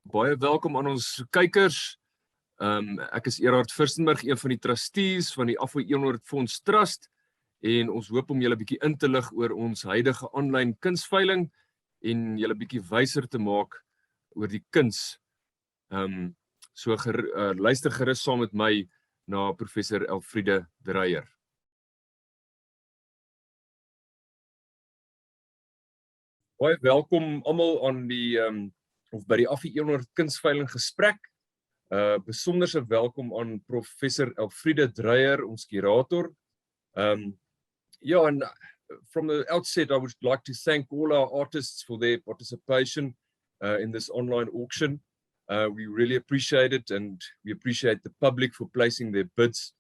Baie welkom aan ons kykers. Ek is Ehrhard Furstenburg, een van die trustees van die Affie Fonds Trust, en ons hoop om julle bietjie in te lig oor ons huidige aanlyn kunsveiling en julle bietjie wyser te maak oor die kuns. Luister gerus saam met my na Prof Elfriede Dreyer. Baie welkom almal aan die of by die Affie Kunsveiling gesprek. Besonderse welkom aan Prof Elfriede Dreyer, ons curator. And from the outset, I would like to thank all our artists for their participation in this online auction. We really appreciate it, and we appreciate the public for placing their bids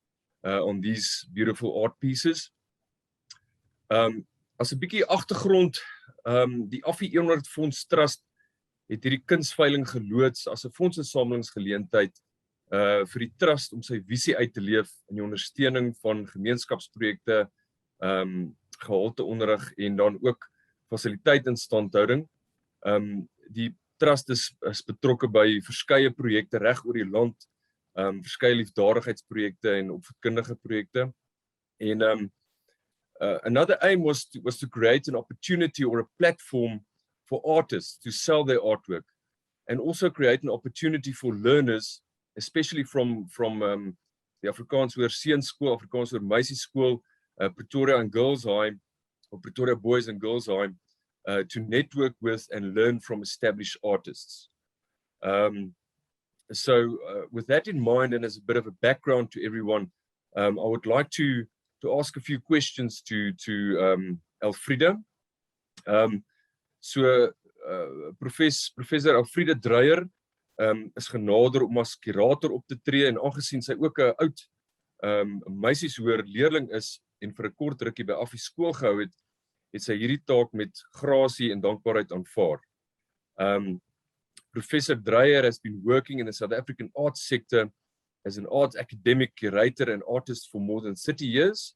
on these beautiful art pieces. As 'n bietjie agtergrond, die Affie Fonds Trust het hierdie kunsveiling geloods as 'n fondsinsamelingsgeleentheid vir die trust om sy visie uit te leef in die ondersteuning van gemeenskapsprojekte, gehalte onderrig en dan ook fasiliteit instandhouding. Die trust is betrokke by verskeie projekte reg oor die land, verskeie liefdadigheidsprojekte en opvoedkundige projekte. En another aim was to create an opportunity or a platform for artists to sell their artwork, and also create an opportunity for learners, especially from the Afrikaans Hoër Seunskool, Afrikaans Hoër Meisieskool, Pretoria and Girls High, or Pretoria Boys and Girls High, to network with and learn from established artists. With that in mind, and as a bit of a background to everyone, I would like to ask a few questions to Elfriede. Professor Elfriede Dreyer is genader om as curator op te tree, en aangesien sy ook 'n oud meisieshoër leerling is en vir 'n kort rukkie by Affie skool gehou het, het sy hierdie taak met grasie en dankbaarheid aanvaar. Professor Dreyer has been working in the South African arts sector as an arts academic, curator and artist for more than 30 years.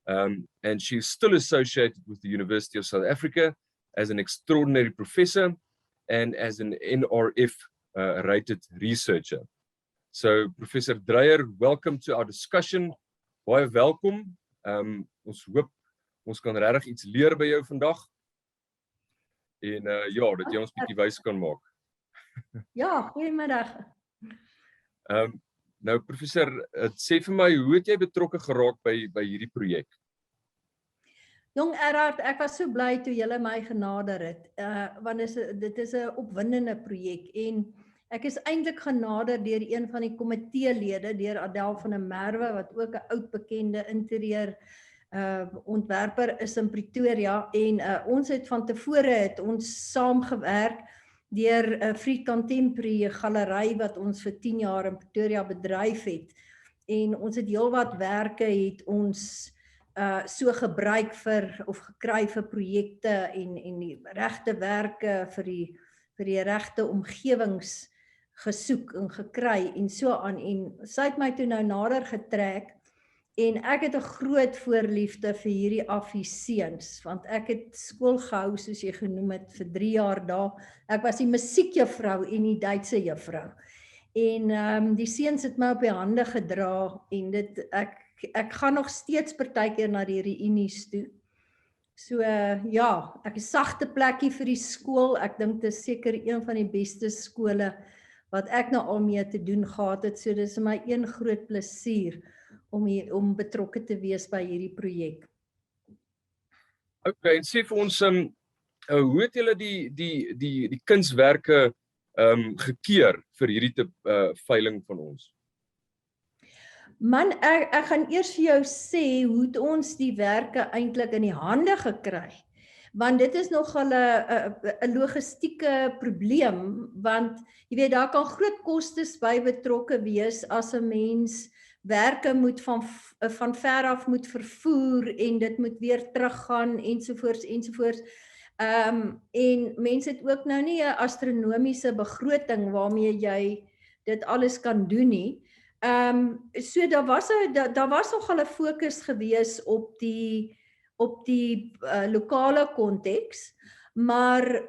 And she is still associated with the University of South Africa as an extraordinary professor and as an NRF rated researcher. So, Professor Dreyer, welcome to our discussion. Baie welkom. Ons hoop ons kan regtig iets leer by jou vandag. En dat jy ons bietjie wys kan maak. Ja, goeiemiddag. Nou professor, sê vir my, hoe het jy betrokke geraak by hierdie projek? Jong Ehrhard, ek was so bly toe julle my genader het, want dit is 'n opwindende projek, en ek is eintlik genader deur een van die komiteelede, deur Adel van der Merwe, wat ook 'n oud bekende interieur ontwerper is in Pretoria, en ons het van tevore saamgewerk deur 'n Free Contemporary galery wat ons vir 10 jaar in Pretoria bedryf het, en ons het heelwat werke het ons so gebruik gekry vir projekte en die regte werke vir die regte omgewings gesoek en gekry en so aan, en sy het my toe nou nader getrek, en ek het 'n groot voorliefde vir hierdie Affie seuns, want ek het skool gehou, soos jy genoem het, vir 3 jaar daar. Ek was die musiekjuffrou en die Duitse juffrou. En die seuns het my op die hande gedra, en ek gaan nog steeds partykeer na die reunies toe. So ek is sagte plekkie vir die skool. Ek dink dit is seker een van die beste skole wat ek nou al mee te doen gehad het. So dis my een groot plesier om betrokke te wees by hierdie projek. Okay, en sê vir ons, hoe het julle die kunswerke gekeer vir hierdie veiling van ons? Man, ek gaan eers vir jou sê hoe het ons die werke eintlik in die hande gekry, want dit is nogal 'n logistieke probleem, want jy weet, daar kan groot kostes by betrokke wees as 'n mens werke moet van ver af moet vervoer, en dit moet weer teruggaan, ensovoorts. En mense het ook nou nie 'n astronomiese begroting waarmee jy dit alles kan doen nie. So daar was nogal 'n fokus gewees op die lokale konteks, maar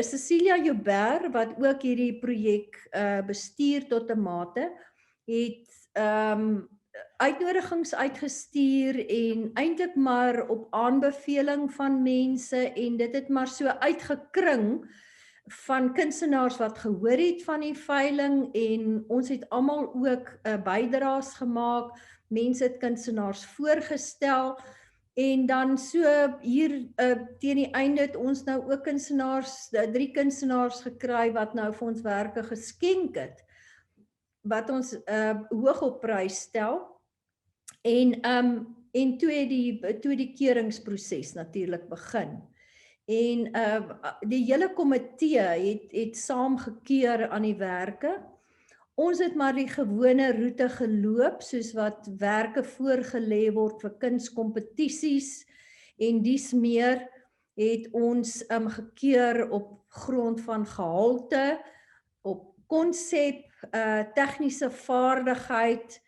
Cecilia Joubert, wat ook hierdie projek bestuur tot 'n mate, het uitnodigings uitgestuur en eintlik maar op aanbeveling van mense, en dit het maar so uitgekring van kunstenaars wat gehoor het van die veiling, en ons het almal ook bydraes gemaak, mense het kunstenaars voorgestel, en dan so hier teen die einde het ons nou ook kunstenaars, 3 kunstenaars gekry wat nou vir ons werke geskenk het, wat ons hoog op prys stel. En toe die keuringsproses natuurlik begin. En die hele komitee het saam gekeur aan die werke. Ons het maar die gewone roete geloop, soos wat werke voorgelê word vir kunskompetisies en dies meer, het ons gekeur op grond van gehalte, op konsep, tegniese vaardigheid,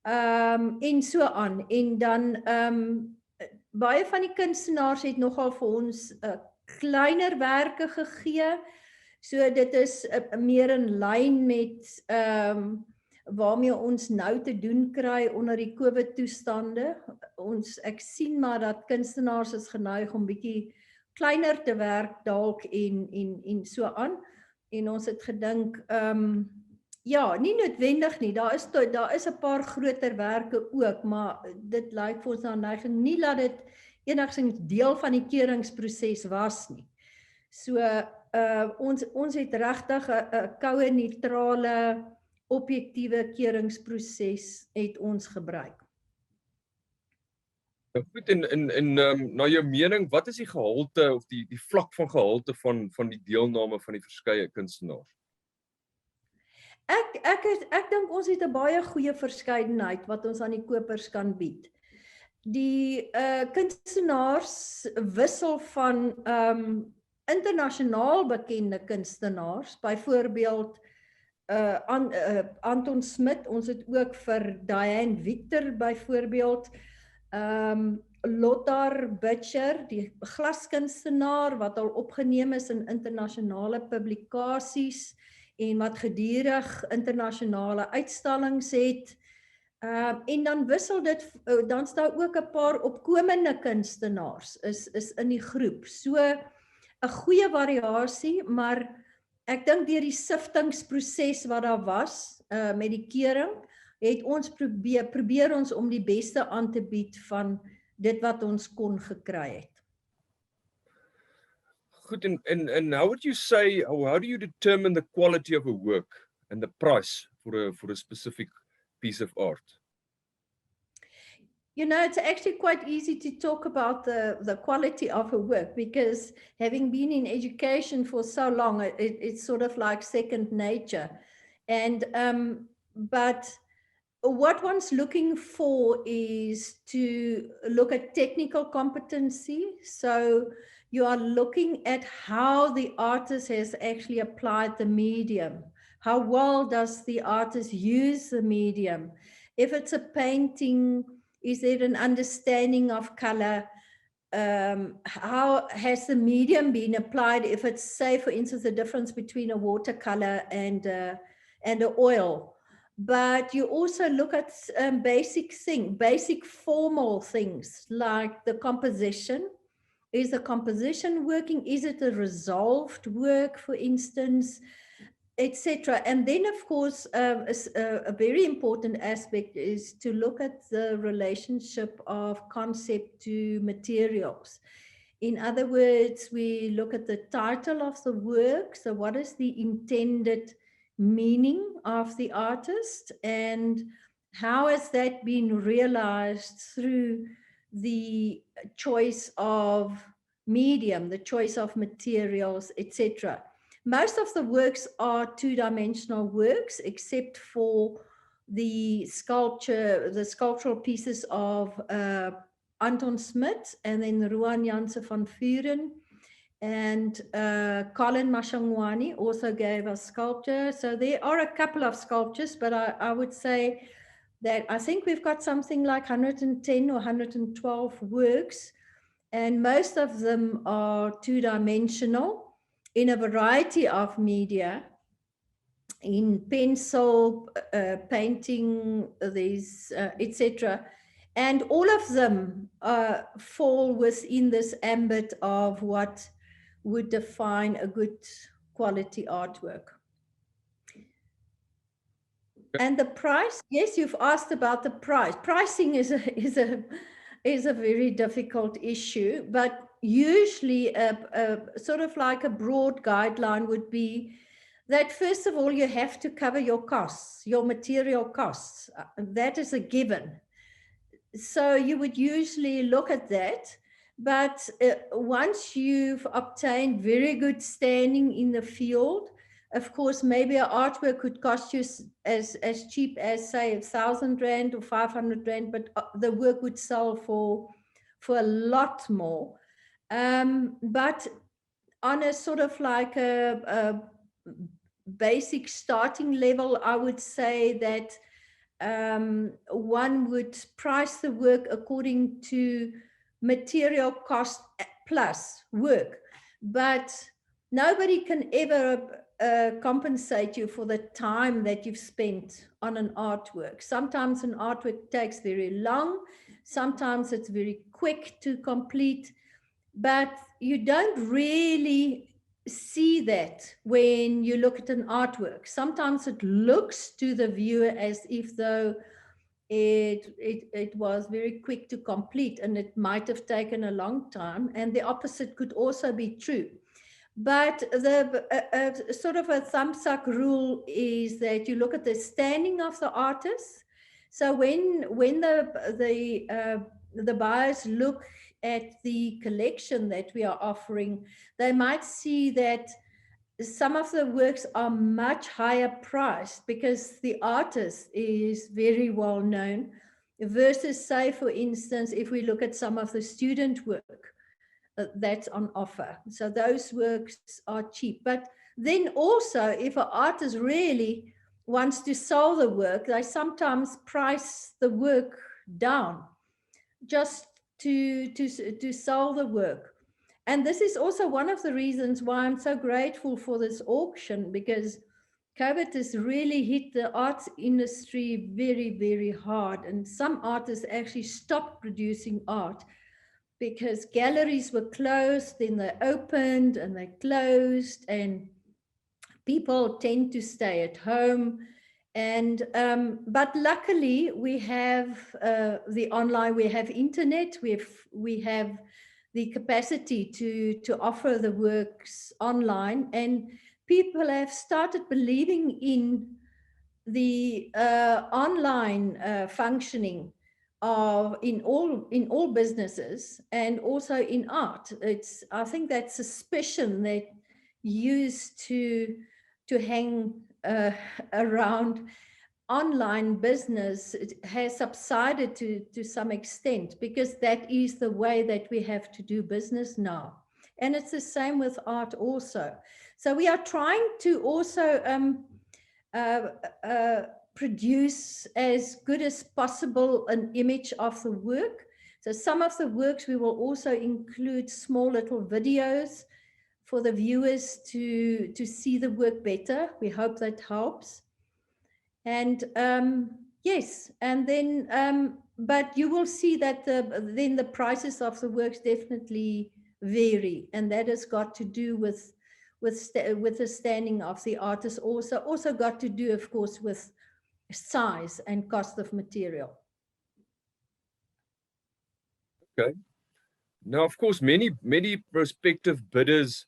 en so aan. En dan baie van die kunstenaars het nogal vir ons kleiner werke gegee. So dit is meer in lyn met waarmee ons nou te doen kry onder die COVID toestande. Ek sien maar dat kunstenaars is geneig om bietjie kleiner te werk dalk en so aan. En ons het gedink ja, nie noodwendig nie. Daar is 'n paar groter werke ook, maar dit lyk vir ons na neiging nie dat dit enigstens deel van die keuringsproses was nie. So ons het regtig 'n koue neutrale objektiewe keuringsproses het ons gebruik. Goed, en na jou mening, wat is die gehalte of die vlak van gehalte van die deelname van die verskeie kunstenaars? Ek dink ons het 'n baie goeie verskeidenheid wat ons aan die kopers kan bied. Die kunstenaars wissel van internasionaal bekende kunstenaars, byvoorbeeld Anton Smit, ons het ook vir Diane Victor byvoorbeeld, Lothar Butcher, die glaskunstenaar wat al opgeneem is in internasionale publikasies en wat gedurig internasionale uitstallings het. En dan wissel dit, dan staan ook 'n paar opkomende kunstenaars is in die groep. So 'n goeie variasie, maar ek dink deur die siftingsproses wat daar was met die keuring, het ons probeer ons om die beste aan te bied van dit wat ons kon gekry het. Goed, and how would you say, or how do you determine the quality of a work and the price for a specific piece of art? You know, it's actually quite easy to talk about the quality of a work, because having been in education for so long, it's sort of like second nature. And but what one's looking for is to look at technical competency. So you are looking at how the artist has actually applied the medium. How well does the artist use the medium? If it's a painting, is there an understanding of color? How has the medium been applied? If it's, say, for instance, the difference between a watercolor and an oil. But you also look at basic formal things like the composition. Is the composition working? Is it a resolved work, for instance, etc. And then, of course, a very important aspect is to look at the relationship of concept to materials. In other words, we look at the title of the work. So what is the intended meaning of the artist, and how has that been realized through the choice of medium, the choice of materials, etc. Most of the works are two-dimensional works, except for the sculptural pieces of Anton Smit, and then Ruan Janse van Vuren, and Colin Mashangwani also gave us sculpture. So there are a couple of sculptures, but I would say that I think we've got something like 110 or 112 works, and most of them are two-dimensional. in a variety of media, in pencil, painting, these, etc. And all of them fall within this ambit of what would define a good quality artwork. And the price, yes, you've asked about the price. Pricing is a very difficult issue, but usually a sort of like a broad guideline would be that first of all, you have to cover your costs, your material costs. That is a given. So you would usually look at that. But once you've obtained very good standing in the field, of course, maybe an artwork could cost you as cheap as, say, 1,000 Rand or 500 Rand, but the work would sell for a lot more. But on a sort of like a basic starting level, I would say that one would price the work according to material cost plus work. But nobody can ever compensate you for the time that you've spent on an artwork. Sometimes an artwork takes very long, sometimes it's very quick to complete, but you don't really see that when you look at an artwork. Sometimes it looks to the viewer as if though it was very quick to complete, and it might have taken a long time, and the opposite could also be true. But the sort of a thumbsuck rule is that you look at the standing of the artist. So when the buyers look at the collection that we are offering, they might see that some of the works are much higher priced because the artist is very well known, versus, say, for instance, if we look at some of the student work that's on offer. So those works are cheap. But then also, if an artist really wants to sell the work, they sometimes price the work down just to sell the work. And this is also one of the reasons why I'm so grateful for this auction, because COVID has really hit the arts industry very, very hard. And some artists actually stopped producing art because galleries were closed, then they opened and they closed, and people tend to stay at home. And but luckily we have the online, we have internet, we have the capacity to offer the works online, and people have started believing in the online functioning of in all businesses, and also in art. I think that suspicion that used to hang around online business has subsided to some extent, because that is the way that we have to do business now. And it's the same with art also. So we are trying to also produce as good as possible an image of the work. So some of the works we will also include small little videos for the viewers to see the work better. We hope that helps. And yes, and then, but you will see that then the prices of the works definitely vary, and that has got to do with the standing of the artist, also got to do, of course, with size and cost of material. Okay. Now, of course, many prospective bidders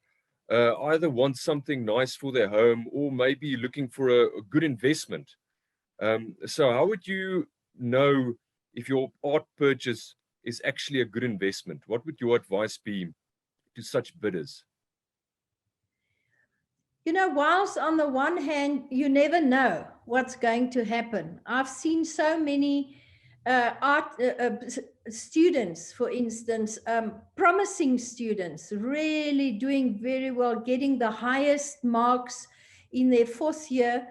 either want something nice for their home, or maybe looking for a good investment. So how would you know if your art purchase is actually a good investment? What would your advice be to such bidders? You know, whilst on the one hand, you never know what's going to happen. I've seen so many art students, for instance, promising students, really doing very well, getting the highest marks in their 4th year,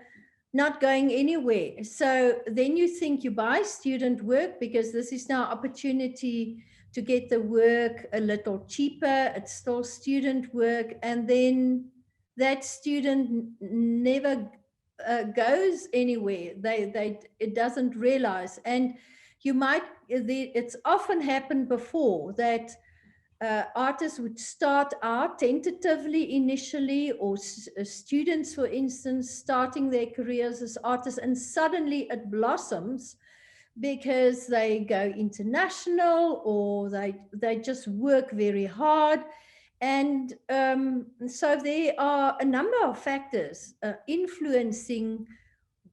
not going anywhere. So then you think you buy student work because this is now opportunity to get the work a little cheaper. It's still student work. And then that student never goes anywhere. It doesn't realize. And it's often happened before that artists would start out tentatively initially, or students, for instance, starting their careers as artists, and suddenly it blossoms because they go international, or they just work very hard. And so there are a number of factors influencing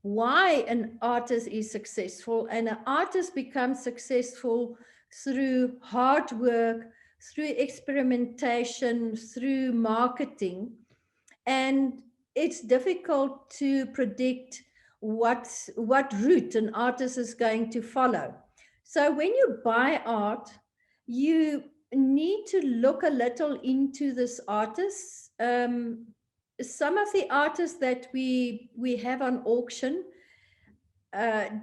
why an artist is successful. And an artist becomes successful through hard work, through experimentation, through marketing. And it's difficult to predict what route an artist is going to follow. So when you buy art, you need to look a little into this artist. Some of the artists that we have on auction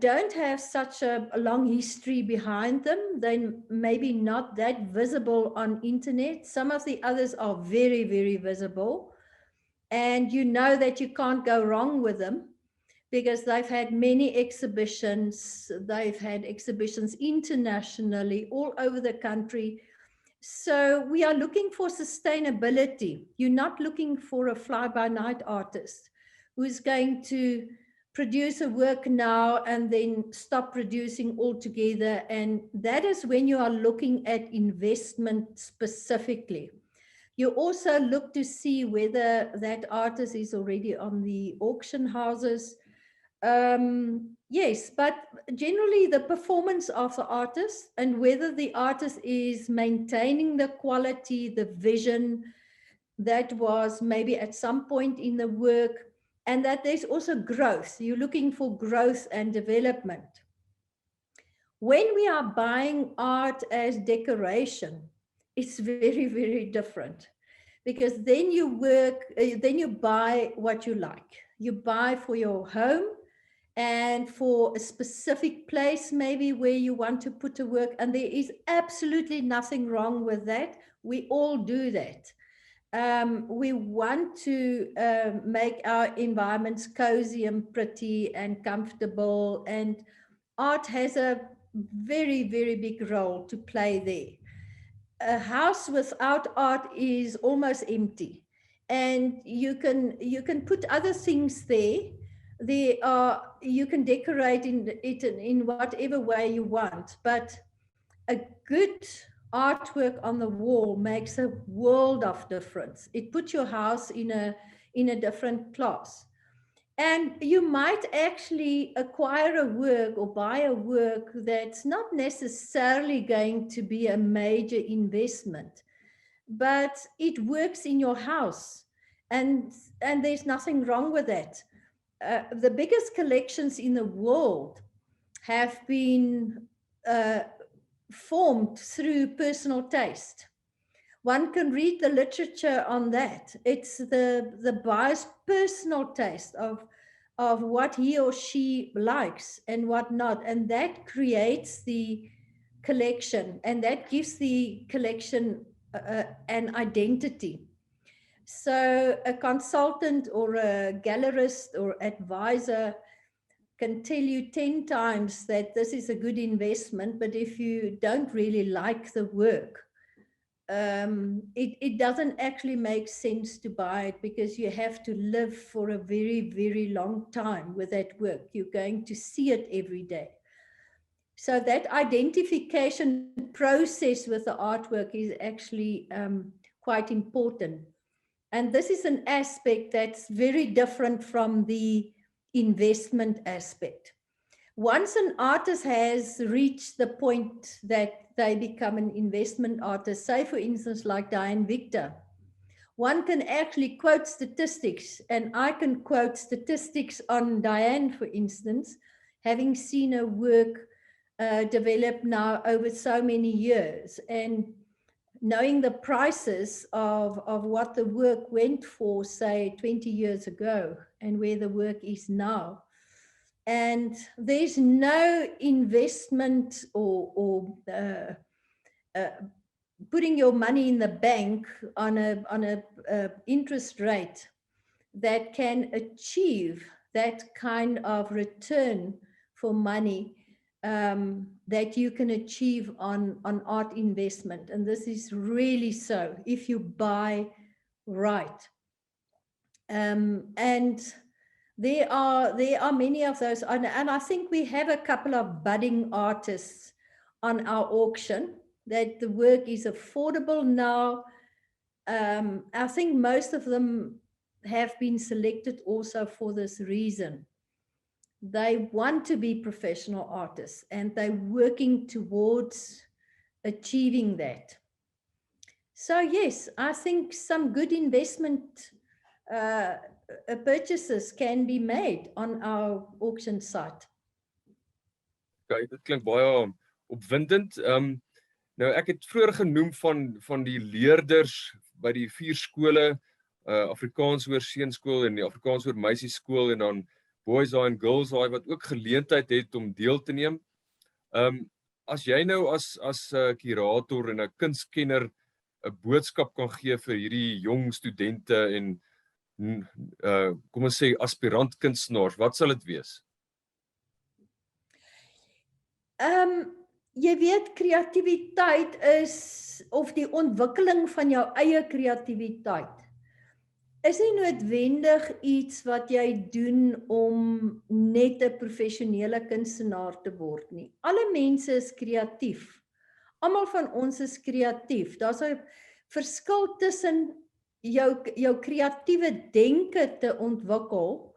don't have such a long history behind them. They're maybe not that visible on internet. Some of the others are very, very visible. And you know that you can't go wrong with them because they've had many exhibitions. They've had exhibitions internationally, all over the country. So we are looking for sustainability. You're not looking for a fly-by-night artist who's going to produce a work now and then stop producing altogether. And that is when you are looking at investment specifically. You also look to see whether that artist is already on the auction houses. Yes, but generally the performance of the artist and whether the artist is maintaining the quality, the vision that was maybe at some point in the work, and that there's also growth. You're looking for growth and development. When we are buying art as decoration, it's very, very different, because then you buy what you like. You buy for your home and for a specific place, maybe where you want to put a work, and there is absolutely nothing wrong with that. We all do that. We want to make our environments cozy and pretty and comfortable, and art has a very, very big role to play there. A house without art is almost empty, and you can put other things there. You can decorate it in whatever way you want, but a good artwork on the wall makes a world of difference. It puts your house in a different class. And you might actually acquire a work or buy a work that's not necessarily going to be a major investment, but it works in your house. And there's nothing wrong with that. The biggest collections in the world have been formed through personal taste. One can read the literature on that. It's the buyer's personal taste of what he or she likes and what not. And that creates the collection, and that gives the collection an identity. So a consultant or a gallerist or advisor can tell you 10 times that this is a good investment, but if you don't really like the work, it doesn't actually make sense to buy it, because you have to live for a very, very long time with that work. You're going to see it every day. So that identification process with the artwork is actually quite important. And this is an aspect that's very different from the investment aspect. Once an artist has reached the point that they become an investment artist, say for instance like Diane Victor, one can actually quote statistics, and I can quote statistics on Diane, for instance, having seen her work develop now over so many years, and knowing the prices of what the work went for, say 20 years ago, and where the work is now. And there's no investment or putting your money in the bank on a interest rate that can achieve that kind of return for money that you can achieve on art investment. And this is really so if you buy right. And there are many of those, and I think we have a couple of budding artists on our auction that the work is affordable now. I think most of them have been selected also for this reason. They want to be professional artists and they're working towards achieving that. So yes, I think some good investment purchases can be made on our auction site. Okay, dit klink baie opwindend. Nou ek het vroeër genoem van die leerders by die 4 skole, Afrikaans hoër seunskool en die Afrikaans hoër meisieskool en dan Boys High and Girls High wat ook geleentheid het om deel te neem. As jy nou as kurator en 'n kunskenner 'n boodskap kan gee vir hierdie jong studente en kom ons sê aspirant kunstenaars, wat sal dit wees? Jy weet, kreatiwiteit is, of die ontwikkeling van jou eie kreatiwiteit, is nie noodwendig iets wat jy doen om net 'n professionele kunstenaar te word nie. Alle mense is kreatief. Almal van ons is kreatief. Daar's 'n verskil tussen jou kreatiewe denke te ontwikkel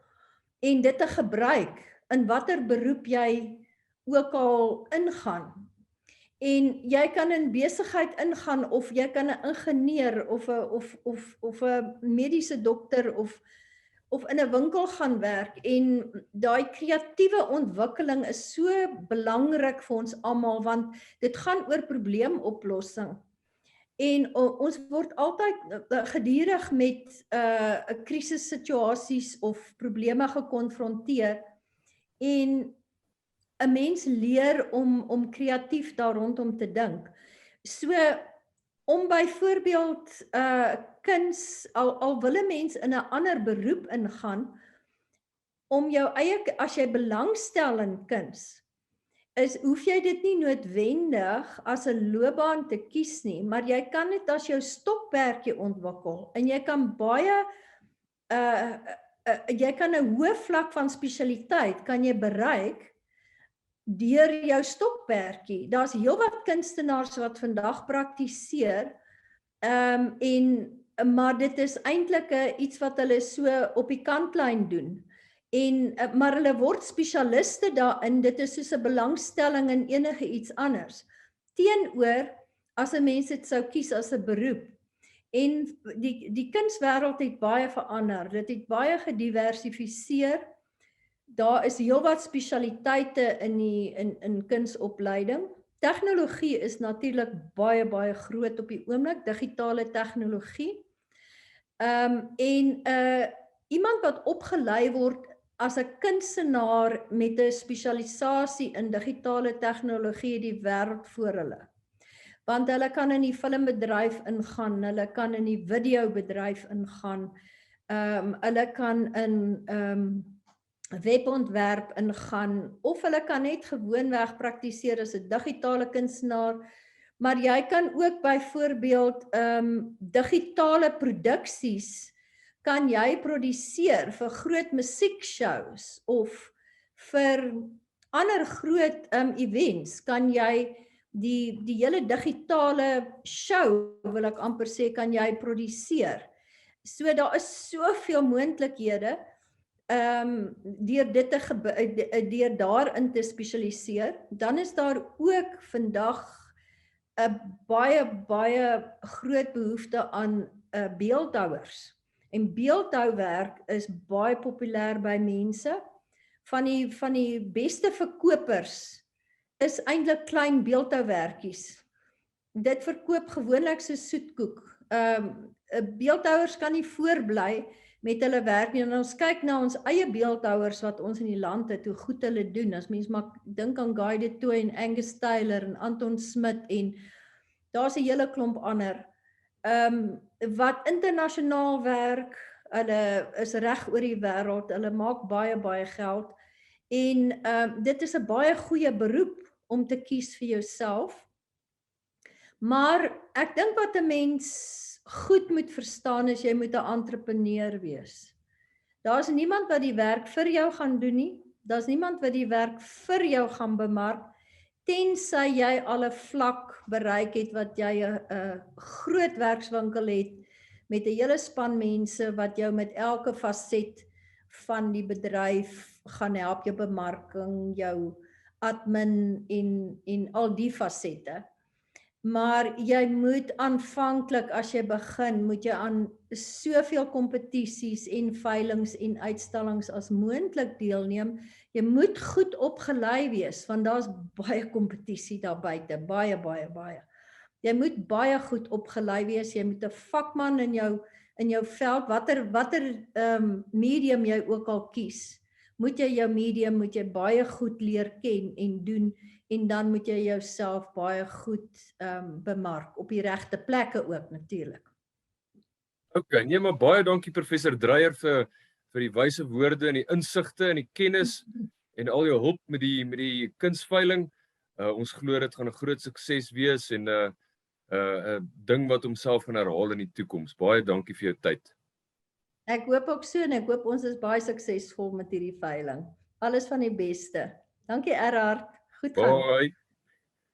en dit te gebruik in watter beroep jy ook al ingaan. En jy kan in besigheid ingaan of jy kan 'n ingenieur of 'n mediese dokter of in 'n winkel gaan werk, en daai kreatiewe ontwikkeling is so belangrik vir ons almal want dit gaan oor probleemoplossing. En ons word altyd gedurig met krisissituasies of probleme gekonfronteer en 'n mens leer om kreatief daar rondom te dink. So om byvoorbeeld kuns, al wil 'n mens in 'n ander beroep ingaan, om jou eie, as jy belangstel in kuns, hoef jy dit nie noodwendig as 'n loopbaan te kies nie, maar jy kan dit as jou stokperdjie ontwikkel en jy kan baie jy kan 'n hoë vlak van spesialiteit kan jy bereik deur jou stokperdjie. Daar's heelwat kunstenaars wat vandag praktiseer, maar dit is eintlik iets wat hulle so op die kantlyn doen. Maar hulle word spesialiste daarin, dit is soos 'n belangstelling in enige iets anders. Teenoor, as 'n mens dit sou kies as 'n beroep. En die kunswêreld het baie verander, dit het baie gediversifiseer. Daar is heelwat spesialiteite in kunsopleiding. Tegnologie is natuurlik baie groot op die oomblik, digitale tegnologie. Iemand wat opgelei word as 'n kunstenaar met 'n spesialisasie in digitale tegnologie die wêreld voor hulle. Want hulle kan in die filmbedryf ingaan, hulle kan in die videobedryf ingaan, hulle kan in webontwerp ingaan, of hulle kan net gewoonweg praktiseer as 'n digitale kunstenaar, maar jy kan ook byvoorbeeld digitale produksies kan jy produseer vir groot musiekshows of vir ander groot events, kan jy die hele digitale show, wil ek amper sê, kan jy produseer. So daar is soveel moontlikhede deur daarin te spesialiseer. Dan is daar ook vandag 'n baie groot behoefte aan beeldhouers. En beeldhouwerk is baie populêr by mense. Van die beste verkopers is eintlik klein beeldhouwerkies. Dit verkoop gewoonlik so soetkoek. Beeldhouers kan nie voorbly met hulle werk nie. En ons kyk na ons eie beeldhouers wat ons in die land het, hoe goed hulle doen. As mens maar dink aan Guy de Tooy en Angus Taylor en Anton Smit, en daar's 'n hele klomp ander wat internasionaal werk, hulle is reg oor die wêreld, hulle maak baie geld en dit is 'n baie goeie beroep om te kies vir jouself. Maar ek dink wat 'n mens goed moet verstaan is jy moet 'n entrepreneur wees. Daar's niemand wat die werk vir jou gaan doen nie. Daar's niemand wat die werk vir jou gaan bemark tensy jy al 'n vlak bereik het wat jy 'n groot werkswinkel het met 'n hele span mense wat jou met elke faset van die bedryf gaan help, jou bemarking, jou admin en al die fasette. Maar jy moet aanvanklik as jy begin, moet jy aan soveel kompetisies en veilings en uitstallings as moontlik deelneem. Jy moet goed opgelei wees want daar's baie kompetisie daar buite, baie. Jy moet baie goed opgelei wees, jy moet 'n vakman in jou veld, watter medium jy ook al kies. Moet jy jou medium baie goed leer ken en doen en dan moet jy jouself baie goed bemark op die regte plekke ook natuurlik. Okay, nee, maar baie dankie professor Dreyer vir die wyse woorde en die insigte en die kennis en al jou hulp met die kunsveiling. Ons glo dit gaan 'n groot sukses wees en 'n ding wat homself gaan herhaal in die toekoms. Baie dankie vir jou tyd. Ek hoop ook so en ek hoop ons is baie suksesvol met hierdie veiling. Alles van die beste. Dankie Ehrhard. Goed gaan. Bye.